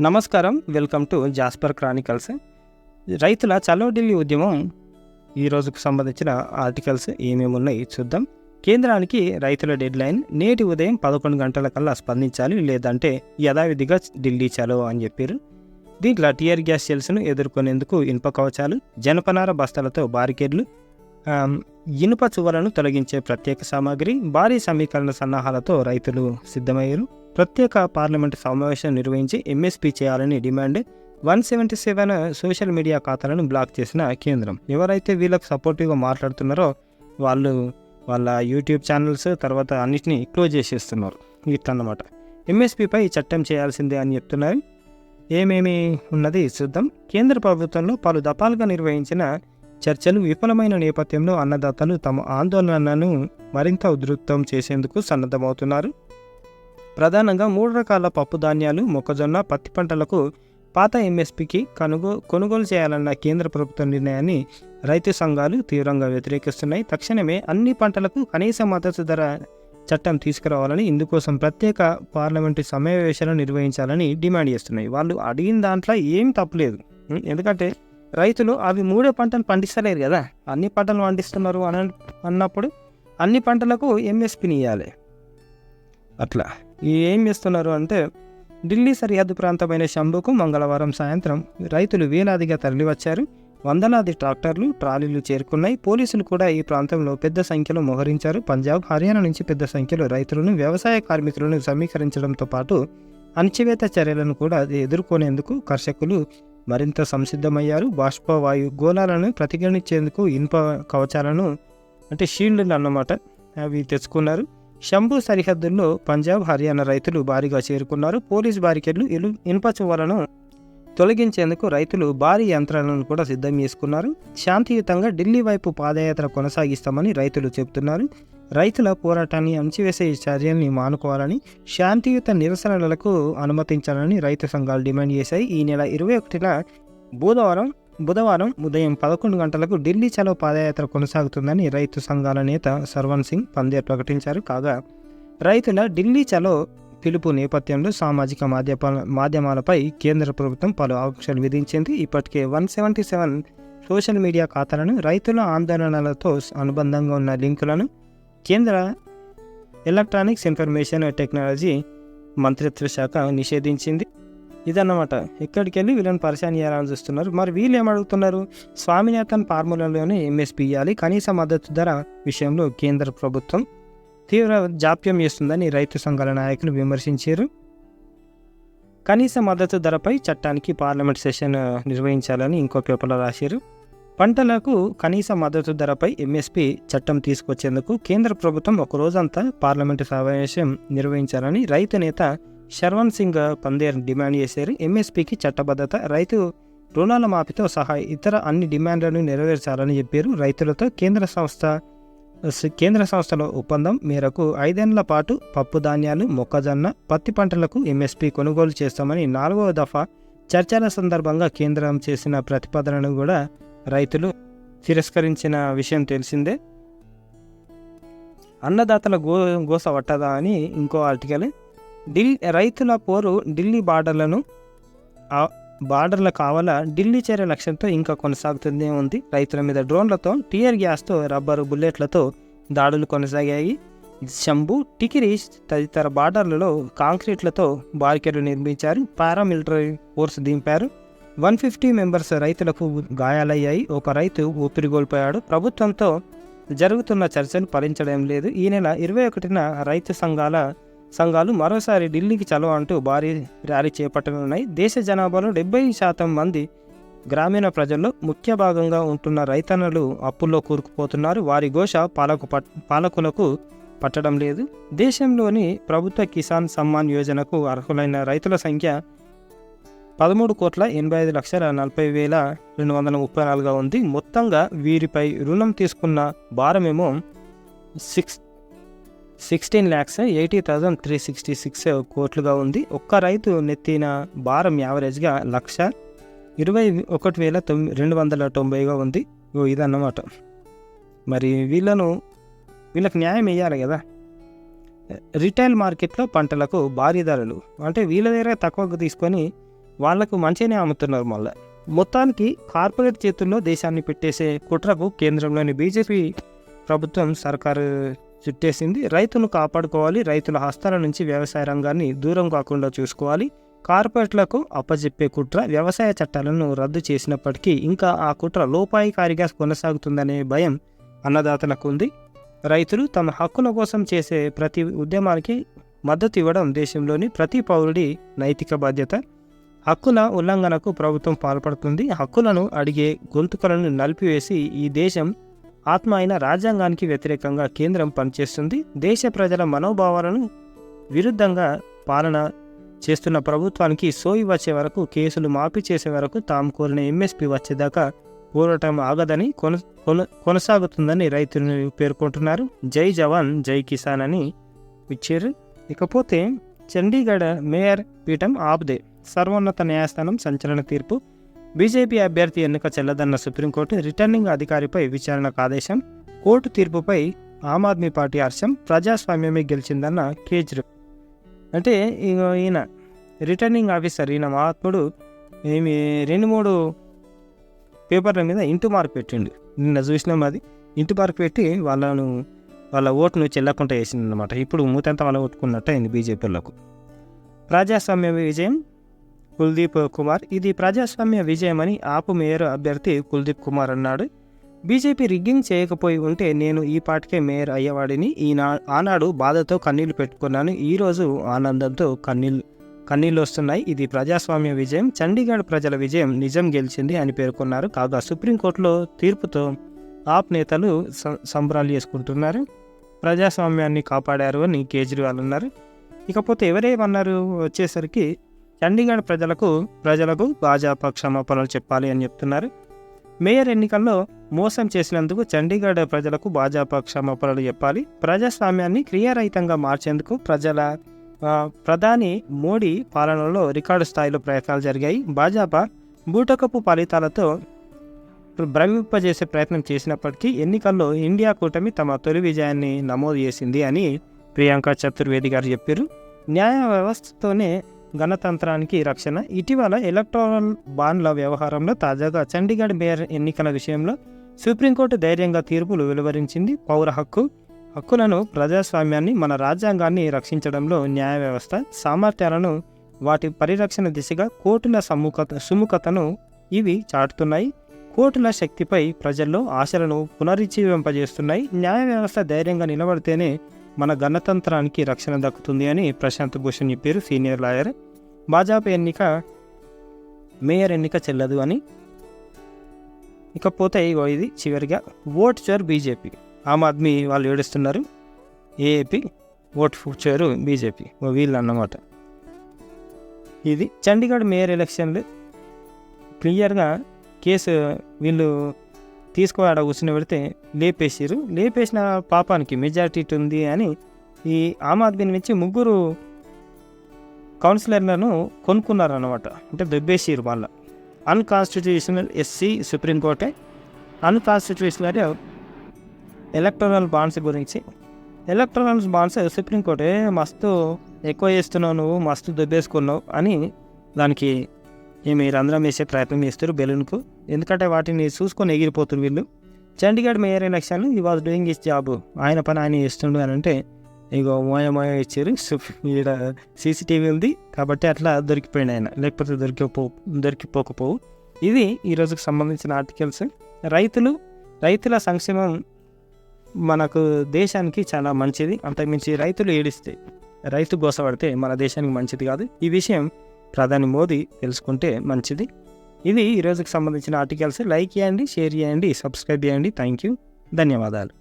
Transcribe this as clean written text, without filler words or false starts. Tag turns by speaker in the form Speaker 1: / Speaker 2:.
Speaker 1: నమస్కారం. Welcome to Jasper Chronicles. రైతుల చలో ఢిల్లీ ఉద్యమం ఈ రోజుకు సంబంధించిన ఆర్టికల్స్ ఏమేమి ఉన్నాయి చూద్దాం. కేంద్రానికి రైతుల డెడ్లైన్ నేటి ఉదయం 11 గంటల కల్లా స్పందించాలి, లేదంటే యథావిధిగా ఢిల్లీ చలో అని చెప్పారు. దీంట్లో టియర్ గ్యాస్ సెల్స్ను ఎదుర్కొనేందుకు ఇనుప కవచాలు, జనపనార బస్తాలతో బారికేడ్లు, ఇనుప చువలను తొలగించే ప్రత్యేక సామాగ్రి, భారీ సమీకరణ సన్నాహాలతో రైతులు సిద్ధమయ్యారు. ప్రత్యేక పార్లమెంటు సమావేశం నిర్వహించి ఎంఎస్పీ చేయాలని డిమాండ్. 177 సోషల్ మీడియా ఖాతాలను బ్లాక్ చేసిన కేంద్రం. ఎవరైతే వీళ్ళకు సపోర్టివ్గా మాట్లాడుతున్నారో వాళ్ళ యూట్యూబ్ ఛానల్స్ తర్వాత అన్నిటినీ క్లోజ్ చేసేస్తున్నారు. ఇట్లన్నమాట. ఎంఎస్పీపై చట్టం చేయాల్సిందే అని చెప్తున్నారు. ఏమేమి ఉన్నది చూద్దాం. కేంద్ర ప్రభుత్వంలో పలు దఫాలుగా నిర్వహించిన చర్చలు విఫలమైన నేపథ్యంలో అన్నదాతలు తమ ఆందోళనను మరింత ఉధృతం చేసేందుకు సన్నద్ధమవుతున్నారు. ప్రధానంగా 3 రకాల పప్పు ధాన్యాలు, మొక్కజొన్న, పత్తి పంటలకు పాత ఎంఎస్పీకి కొనుగోలు చేయాలన్న కేంద్ర ప్రభుత్వ నిర్ణయాన్ని రైతు సంఘాలు తీవ్రంగా వ్యతిరేకిస్తున్నాయి. తక్షణమే అన్ని పంటలకు కనీస మద్దతు ధర చట్టం తీసుకురావాలని, ఇందుకోసం ప్రత్యేక పార్లమెంటు సమావేశాలు నిర్వహించాలని డిమాండ్ చేస్తున్నాయి. వాళ్ళు అడిగిన దాంట్లో ఏం తప్పులేదు. ఎందుకంటే రైతులు అవి 3 పంటలు పండిస్తలేరు కదా, అన్ని పంటలు పండిస్తున్నారు అన్నప్పుడు అన్ని పంటలకు ఎంఎస్పీని ఇవ్వాలి. అట్లా ఏం చేస్తున్నారు అంటే, ఢిల్లీ సరిహద్దు ప్రాంతమైన శంభుకు మంగళవారం సాయంత్రం రైతులు వేలాదిగా తరలివచ్చారు. వందలాది ట్రాక్టర్లు, ట్రాలీలు చేరుకున్నాయి. పోలీసులు కూడా ఈ ప్రాంతంలో పెద్ద సంఖ్యలో మోహరించారు. పంజాబ్, హర్యానా నుంచి పెద్ద సంఖ్యలో రైతులను, వ్యవసాయ కార్మికులను సమీకరించడంతో పాటు అణచివేత చర్యలను కూడా ఎదుర్కొనేందుకు కర్షకులు మరింత సంసిద్ధమయ్యారు. బాష్పవాయు గోళాలను ప్రతిఘటించేందుకు ఇనుప కవచాలను అంటే షీల్డ్లు అన్నమాట అవి తెచ్చుకున్నారు. శంభు సరిహద్దుల్లో పంజాబ్, హర్యానా రైతులు భారీగా చేరుకున్నారు. పోలీసు బారికేడ్లు, ఇనుప చువ్వలను తొలగించేందుకు రైతులు భారీ యంత్రాలను కూడా సిద్ధం చేసుకున్నారు. శాంతియుతంగా ఢిల్లీ వైపు పాదయాత్ర కొనసాగిస్తామని రైతులు చెబుతున్నారు. రైతుల పోరాటాన్ని అణచివేసే చర్యల్ని మానుకోవాలని, శాంతియుత నిరసనలకు అనుమతించాలని రైతు సంఘాలు డిమాండ్ చేశాయి. ఈ నెల 21న బుధవారం ఉదయం 11 గంటలకు ఢిల్లీ చలో పాదయాత్ర కొనసాగుతుందని రైతు సంఘాల నేత సర్వన్ సింగ్ పందేర్ ప్రకటించారు. కాగా రైతుల ఢిల్లీ చలో పిలుపు నేపథ్యంలో సామాజిక మాధ్యమాలపై కేంద్ర ప్రభుత్వం పలు ఆంక్షలు విధించింది. ఇప్పటికే 177 సోషల్ మీడియా ఖాతాలను, రైతుల ఆందోళనలతో అనుబంధంగా ఉన్న లింకులను కేంద్ర ఎలక్ట్రానిక్స్ ఇన్ఫర్మేషన్ టెక్నాలజీ మంత్రిత్వ శాఖ నిషేధించింది. ఇదన్నమాట. ఎక్కడికి వెళ్ళి వీళ్ళని పరిశాన్ చేయాలని చూస్తున్నారు. మరి వీళ్ళు ఏమడుగుతున్నారు? స్వామినాథన్ ఫార్ములాలోనే ఎంఎస్పీ ఇవ్వాలి, కనీస మద్దతు ధర విషయంలో కేంద్ర ప్రభుత్వం తీవ్ర జాప్యం చేస్తుందని రైతు సంఘాల నాయకులు విమర్శించారు. కనీస మద్దతు ధరపై చట్టానికి పార్లమెంట్ సెషన్ నిర్వహించాలని ఇంకో పేపర్లో రాశారు. పంటలకు కనీస మద్దతు ధరపై ఎంఎస్పీ చట్టం తీసుకొచ్చేందుకు కేంద్ర ప్రభుత్వం ఒక రోజంతా పార్లమెంటు సమావేశం నిర్వహించాలని రైతు నేత శర్వన్ సింగ్ పందేర్ డిమాండ్ చేశారు. ఎంఎస్పీకి చట్టబద్ధత, రైతు రుణాల మాఫీతో సహా ఇతర అన్ని డిమాండ్లను నెరవేర్చాలని చెప్పారు. రైతులతో కేంద్ర సంస్థల ఒప్పందం మేరకు 5 ఏళ్ల పాటు పప్పు ధాన్యాలు, మొక్కజొన్న, పత్తి పంటలకు ఎంఎస్పీ కొనుగోలు చేస్తామని 4వ దఫా చర్చల సందర్భంగా కేంద్రం చేసిన ప్రతిపాదనను కూడా రైతులు తిరస్కరించిన విషయం తెలిసిందే. అన్నదాతల గోస పట్టదా అని ఇంకో ఆర్టికల్. రైతుల పోరు ఢిల్లీ బార్డర్ల కావాల ఢిల్లీ చేరే లక్ష్యంతో ఇంకా కొనసాగుతూనే ఉంది. రైతుల మీద డ్రోన్లతో, టియర్ గ్యాస్తో, రబ్బరు బుల్లెట్లతో దాడులు కొనసాగాయి. శంభు, టికిరి తదితర బార్డర్లలో కాంక్రీట్లతో బారికేడ్లు నిర్మించారు. పారామిలిటరీ ఫోర్స్ దింపారు. 150 మెంబర్స్ రైతులకు గాయాలయ్యాయి. ఒక రైతు ఊపిరిగోల్పోయాడు. ప్రభుత్వంతో జరుగుతున్న చర్చలు ఫలించడం లేదు. ఈ నెల 21న రైతు సంఘాలు మరోసారి ఢిల్లీకి చలో అంటూ భారీ ర్యాలీ చేపట్టనున్నాయి. దేశ జనాభాలో 70% మంది గ్రామీణ ప్రజల్లో ముఖ్య భాగంగా ఉంటున్న రైతన్నలు అప్పుల్లో కూరుకుపోతున్నారు. వారి ఘోష పాలకులకు పట్టడం లేదు. దేశంలోని ప్రభుత్వ కిసాన్ సమ్మాన్ యోజనకు అర్హులైన రైతుల సంఖ్య 13,85,40,234 ఉంది. మొత్తంగా వీరిపై రుణం తీసుకున్న భారమేమో 16,80,366 కోట్లుగా ఉంది. ఒక్క రైతు నెత్తిన భారం యావరేజ్గా 1,21,290గా ఉంది. ఇదన్నమాట. మరి వీళ్ళకి న్యాయం వేయాలి కదా. రిటైల్ మార్కెట్లో పంటలకు భారీ ధరలు అంటే వీళ్ళ దగ్గర తక్కువకు తీసుకొని వాళ్ళకు మంచిగానే అమ్ముతున్నారు. మళ్ళీ మొత్తానికి కార్పొరేట్ చేతుల్లో దేశాన్ని పెట్టేసే కుట్రకు కేంద్రంలోని బీజేపీ ప్రభుత్వం సర్కారు చుట్టేసింది. రైతును కాపాడుకోవాలి, రైతుల హస్తాల నుంచి వ్యవసాయ రంగాన్ని దూరం కాకుండా చూసుకోవాలి. కార్పొరేట్లకు అప్పజెప్పే కుట్ర వ్యవసాయ చట్టాలను రద్దు చేసినప్పటికీ ఇంకా ఆ కుట్ర లోపాయికారిగా కొనసాగుతుందనే భయం అన్నదాతలకు ఉంది. రైతులు తమ హక్కుల కోసం చేసే ప్రతి ఉద్యమానికి మద్దతు ఇవ్వడం దేశంలోని ప్రతి పౌరుడి నైతిక బాధ్యత. హక్కుల ఉల్లంఘనకు ప్రభుత్వం పాల్పడుతుంది. హక్కులను అడిగే గొంతుకలను నలిపివేసి ఈ దేశం ఆత్మ అయిన రాజ్యాంగానికి వ్యతిరేకంగా కేంద్రం పనిచేస్తుంది. దేశ ప్రజల మనోభావాలను విరుద్ధంగా పాలన చేస్తున్న ప్రభుత్వానికి సోయి వచ్చే వరకు, కేసులు మాఫీ చేసే వరకు తాము కోరిన ఎంఎస్పీ వచ్చేదాకా పోరాటం ఆగదని కొనసాగుతుందని రైతులు పేర్కొంటున్నారు. జై జవాన్ జై కిసాన్ అని ఇచ్చారు. ఇకపోతే చండీగఢ్ మేయర్ పీఠం ఆప్దే, సర్వోన్నత న్యాయస్థానం సంచలన తీర్పు. బీజేపీ అభ్యర్థి ఎన్నిక చెల్లదన్న సుప్రీంకోర్టు రిటర్నింగ్ అధికారిపై విచారణకు ఆదేశం. కోర్టు తీర్పుపై ఆమ్ ఆద్మీ పార్టీ హర్షం, ప్రజాస్వామ్యమే గెలిచిందన్న కేజ్రీవాల్. అంటే ఈయన రిటర్నింగ్ ఆఫీసర్, ఈయన మహాత్ముడు ఏమి 2-3 పేపర్ల మీద ఇంటూ మార్క్ పెట్టిండు. నిన్న చూసినాం. అది ఇంటూ మార్క్ పెట్టి వాళ్ళ ఓటును చెల్లకుండా వేసింది అనమాట. ఇప్పుడు మూతంతా వాళ్ళ ఓటుకున్నట్టు అయింది బీజేపీలకు. ప్రజాస్వామ్య విజయం కుల్దీప్ కుమార్, ఇది ప్రజాస్వామ్య విజయమని ఆపు మేయర్ అభ్యర్థి కుల్దీప్ కుమార్ అన్నాడు. బీజేపీ రిగ్గింగ్ చేయకపోయి ఉంటే నేను ఈ పాటికే మేయర్ అయ్యేవాడిని. ఆనాడు బాధతో కన్నీళ్లు పెట్టుకున్నాను, ఈరోజు ఆనందంతో కన్నీళ్ళు వస్తున్నాయి. ఇది ప్రజాస్వామ్య విజయం, చండీగఢ్ ప్రజల విజయం, నిజం గెలిచింది అని పేర్కొన్నారు. కాగా సుప్రీంకోర్టులో తీర్పుతో ఆప్ నేతలు సంబరాలు చేసుకుంటున్నారు. ప్రజాస్వామ్యాన్ని కాపాడారు అని కేజ్రీవాల్ అన్నారు. ఇకపోతే ఎవరేమన్నారు వచ్చేసరికి చండీగఢ్ ప్రజలకు భాజపా క్షమాపణలు చెప్పాలి అని చెప్తున్నారు. మేయర్ ఎన్నికల్లో మోసం చేసినందుకు చండీగఢ్ ప్రజలకు భాజపా క్షమాపణలు చెప్పాలి. ప్రజాస్వామ్యాన్ని క్రియారహితంగా మార్చేందుకు ప్రధాని మోడీ పాలనలో రికార్డు స్థాయిలో ప్రయత్నాలు జరిగాయి. భాజపా బూటకపు ఫలితాలతో భ్రమింపజేసే ప్రయత్నం చేసినప్పటికీ ఎన్నికల్లో ఇండియా కూటమి తమ తొలి విజయాన్ని నమోదు చేసింది అని ప్రియాంక చతుర్వేది గారు చెప్పారు. న్యాయ వ్యవస్థతోనే గణతంత్రానికి రక్షణ. ఇటీవల ఎలక్టోరల్ బాండ్ల వ్యవహారంలో తాజాగా చండీగఢ్ మేయర్ ఎన్నికల విషయంలో సుప్రీంకోర్టు ధైర్యంగా తీర్పులు వెలువరించింది. పౌర హక్కులను, ప్రజాస్వామ్యాన్ని, మన రాజ్యాంగాన్ని రక్షించడంలో న్యాయ వ్యవస్థ సామర్థ్యాలను, వాటి పరిరక్షణ దిశగా కోర్టుల సుముఖతను ఇవి చాటుతున్నాయి. కోర్టుల శక్తిపై ప్రజల్లో ఆశలను పునరుజ్జీవింపజేస్తున్నాయి. న్యాయ వ్యవస్థ ధైర్యంగా నిలబడితేనే మన గణతంత్రానికి రక్షణ దక్కుతుంది అని ప్రశాంత్ భూషణ్ చెప్పారు, సీనియర్ లాయర్. భాజపా మేయర్ ఎన్నిక చెల్లదు అని. ఇకపోతే ఇది చివరిగా ఓట్ చోర్ బీజేపీ, ఆమ్ ఆద్మీ వాళ్ళు ఏడుస్తున్నారు. ఏఏపీ ఓట్ చోరు బీజేపీ వీళ్ళు అన్నమాట. ఇది చండీగఢ్ మేయర్ ఎలక్షన్లు క్లియర్గా కేసు వీళ్ళు తీసుకురాడ కూర్చుని పెడితే లేపేసిన పాపానికి మెజారిటీ ఉంది అని ఈ ఆమ్ ఆద్మీ నుంచి 3 కౌన్సిలర్లను కొనుక్కున్నారన్నమాట. అంటే దెబ్బేసిరు వాళ్ళ అన్కాన్స్టిట్యూషనల్ ఎస్సీ సుప్రీంకోర్టే అన్కాన్స్టిట్యూషనల్ ఎలక్టోరల్ బాండ్స్ గురించి. ఎలక్టోరల్ బాండ్స్ సుప్రీంకోర్టే మస్తు ఎక్కువ చేస్తున్నావు, నువ్వు మస్తు దెబ్బేసుకున్నావు అని దానికి మీరు రంధ్రం వేసే ప్రయత్నం చేస్తారు బెలూన్కు. ఎందుకంటే వాటిని చూసుకొని ఎగిరిపోతున్నారు వీళ్ళు. చండీగఢ్ మేయర్ ఎలక్షన్లు ఈ వాజ్ డూయింగ్ హిస్ జాబ్, ఆయన పని ఆయన చేస్తుండు అని అంటే ఇగో మోయ ఇచ్చారు. ఈడ సీసీటీవీ ఉంది కాబట్టి అట్లా దొరికిపోయింది ఆయన, లేకపోతే దొరికిపోకపోవు. ఇది ఈరోజుకు సంబంధించిన ఆర్టికల్స్. రైతుల సంక్షేమం మనకు దేశానికి చాలా మంచిది. అంతకుమించి రైతులు ఏడిస్తే, రైతు గోసపడితే మన దేశానికి మంచిది కాదు. ఈ విషయం ప్రధాని మోదీ తెలుసుకుంటే మంచిది. ఇది ఈరోజుకి సంబంధించిన ఆర్టికల్స్. లైక్ చేయండి, షేర్ చేయండి, సబ్స్క్రైబ్ చేయండి. థ్యాంక్ యూ, ధన్యవాదాలు.